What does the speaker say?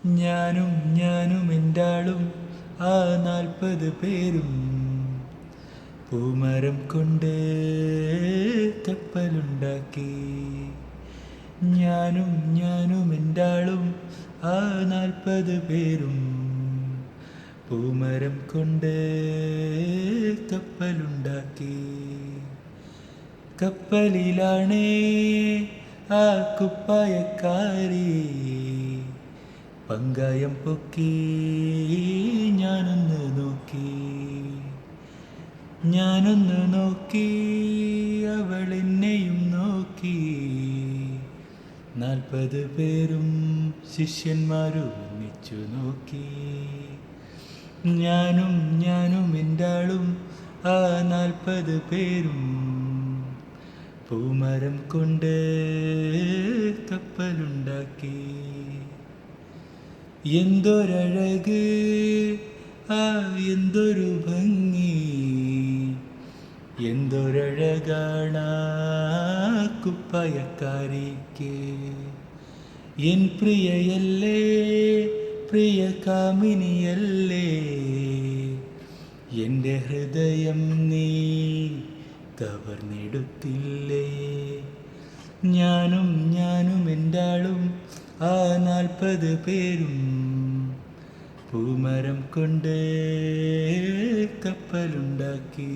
ഞാനും എൻ്റാളും ആ 40 പേരും പൂമരം കൊണ്ട് കപ്പലുണ്ടാക്കി. ഞാനും എൻ്റാളും ആ 40 പേരും പൂമരം കൊണ്ട് കപ്പലുണ്ടാക്കി. കപ്പലിലാണേ ആ കുപ്പായക്കാരി പങ്കായം പൊക്കി ഞാനൊന്ന് നോക്കി അവൾ എന്നെയും നോക്കി. 40 പേരും ശിഷ്യന്മാരും ഒന്നിച്ചു നോക്കി. ഞാനും എൻ്റാളും ആ 40 പേരും പൂമരം കൊണ്ട് കപ്പലുണ്ടാക്കി. എന്തൊരഴക്, ആ എന്തൊരു ഭംഗി, എന്തൊരഴകാണ് കുപ്പായക്കാരിക്ക്. എൻ പ്രിയയല്ലേ, പ്രിയ കാമിനിയല്ലേ, എൻ്റെ ഹൃദയം നീ കവർന്നെടുത്തില്ലേ. ഞാനും എൻ്റാളും ആ 40 പേരും പൂമരം കൊണ്ട് കപ്പലുണ്ടാക്കി.